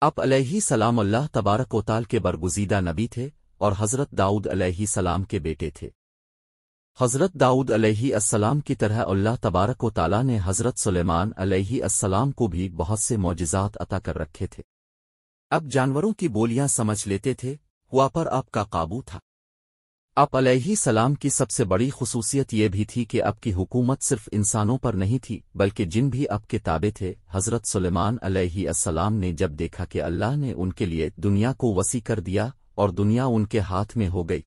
آپ علیہ سلام اللہ تبارک و تعالی کے برگزیدہ نبی تھے اور حضرت داؤد علیہ السلام کے بیٹے تھے۔ حضرت داؤد علیہ السلام کی طرح اللہ تبارک و تعالی نے حضرت سلیمان علیہ السلام کو بھی بہت سے معجزات عطا کر رکھے تھے۔ اب جانوروں کی بولیاں سمجھ لیتے تھے، ہوا پر آپ کا قابو تھا۔ آپ علیہ السلام کی سب سے بڑی خصوصیت یہ بھی تھی کہ آپ کی حکومت صرف انسانوں پر نہیں تھی بلکہ جن بھی آپ کے تابع تھے۔ حضرت سلیمان علیہ السلام نے جب دیکھا کہ اللہ نے ان کے لیے دنیا کو وسیع کر دیا اور دنیا ان کے ہاتھ میں ہو گئی،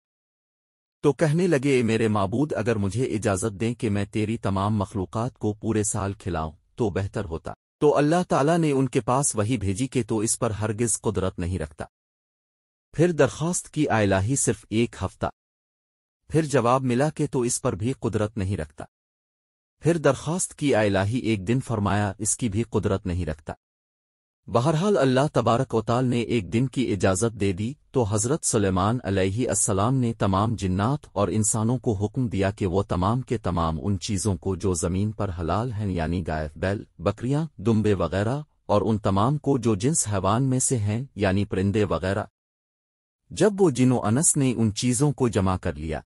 تو کہنے لگے، اے میرے معبود، اگر مجھے اجازت دیں کہ میں تیری تمام مخلوقات کو پورے سال کھلاؤں تو بہتر ہوتا۔ تو اللہ تعالیٰ نے ان کے پاس وہی بھیجی کہ تو اس پر ہرگز قدرت نہیں رکھتا۔ پھر درخواست کی الہی صرف 1 ہفتہ، پھر جواب ملا کہ تو اس پر بھی قدرت نہیں رکھتا۔ پھر درخواست کی الہی 1 دن، فرمایا اس کی بھی قدرت نہیں رکھتا۔ بہرحال اللہ تبارک و تعالی نے 1 دن کی اجازت دے دی تو حضرت سلیمان علیہ السلام نے تمام جنات اور انسانوں کو حکم دیا کہ وہ تمام کے تمام ان چیزوں کو جو زمین پر حلال ہیں، یعنی گائے، بیل، بکریاں، دمبے وغیرہ، اور ان تمام کو جو جنس حیوان میں سے ہیں، یعنی پرندے وغیرہ۔ جب وہ جن و انس نے ان چیزوں کو جمع کر لیا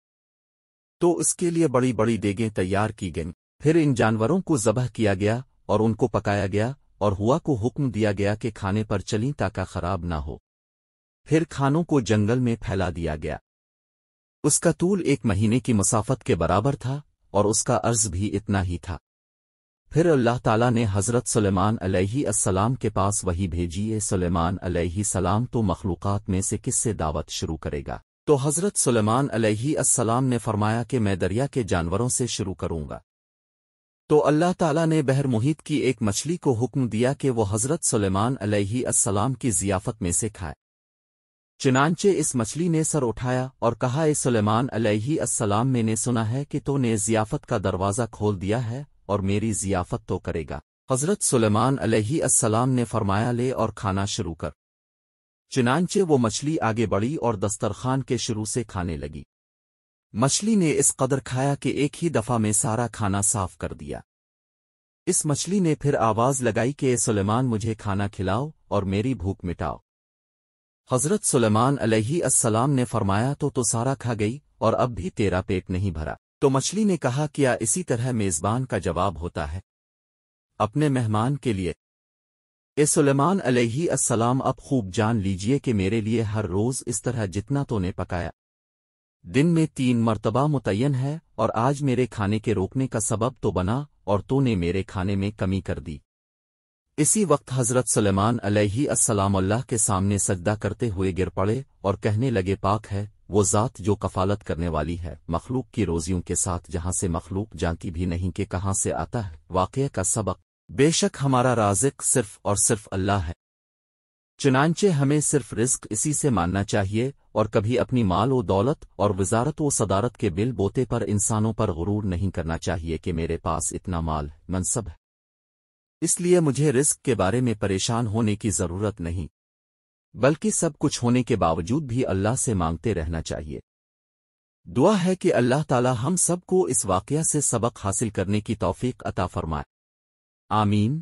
تو اس کے لیے بڑی بڑی دیگیں تیار کی گئیں۔ پھر ان جانوروں کو ذبح کیا گیا اور ان کو پکایا گیا، اور ہوا کو حکم دیا گیا کہ کھانے پر چلیں تاکہ خراب نہ ہو۔ پھر کھانوں کو جنگل میں پھیلا دیا گیا۔ اس کا طول 1 مہینے کی مسافت کے برابر تھا اور اس کا عرض بھی اتنا ہی تھا۔ پھر اللہ تعالیٰ نے حضرت سلیمان علیہ السلام کے پاس وحی بھیجی، سلیمان علیہ السلام تو مخلوقات میں سے کس سے دعوت شروع کرے گا؟ تو حضرت سلیمان علیہ السلام نے فرمایا کہ میں دریا کے جانوروں سے شروع کروں گا۔ تو اللہ تعالیٰ نے بحر محیط کی ایک مچھلی کو حکم دیا کہ وہ حضرت سلیمان علیہ السلام کی ضیافت میں سے کھائے۔ چنانچہ اس مچھلی نے سر اٹھایا اور کہا، اے سلیمان علیہ السلام، میں نے سنا ہے کہ تو نے ضیافت کا دروازہ کھول دیا ہے اور میری ضیافت تو کرے گا۔ حضرت سلیمان علیہ السلام نے فرمایا، لے اور کھانا شروع کر۔ چنانچہ وہ مچھلی آگے بڑھی اور دسترخوان کے شروع سے کھانے لگی۔ مچھلی نے اس قدر کھایا کہ ایک ہی دفعہ میں سارا کھانا صاف کر دیا۔ اس مچھلی نے پھر آواز لگائی کہ اے سلیمان، مجھے کھانا کھلاؤ اور میری بھوک مٹاؤ۔ حضرت سلیمان علیہ السلام نے فرمایا، تو سارا کھا گئی اور اب بھی تیرا پیٹ نہیں بھرا؟ تو مچھلی نے کہا، کیا اسی طرح میزبان کا جواب ہوتا ہے اپنے مہمان کے لیے؟ اے سلیمان علیہ السلام، اب خوب جان لیجئے کہ میرے لیے ہر روز اس طرح جتنا تو نے پکایا دن میں 3 مرتبہ متعین ہے، اور آج میرے کھانے کے روکنے کا سبب تو بنا اور تو نے میرے کھانے میں کمی کر دی۔ اسی وقت حضرت سلیمان علیہ السلام اللہ کے سامنے سجدہ کرتے ہوئے گر پڑے اور کہنے لگے، پاک ہے وہ ذات جو کفالت کرنے والی ہے مخلوق کی روزیوں کے ساتھ، جہاں سے مخلوق جانتی بھی نہیں کہ کہاں سے آتا ہے۔ واقعہ کا سبق، بے شک ہمارا رازق صرف اور صرف اللہ ہے، چنانچہ ہمیں صرف رزق اسی سے ماننا چاہیے، اور کبھی اپنی مال و دولت اور وزارت و صدارت کے بل بوتے پر انسانوں پر غرور نہیں کرنا چاہیے کہ میرے پاس اتنا مال منصب ہے، اس لیے مجھے رزق کے بارے میں پریشان ہونے کی ضرورت نہیں، بلکہ سب کچھ ہونے کے باوجود بھی اللہ سے مانگتے رہنا چاہیے۔ دعا ہے کہ اللہ تعالی ہم سب کو اس واقعہ سے سبق حاصل کرنے کی توفیق عطا فرمائے۔ آمین۔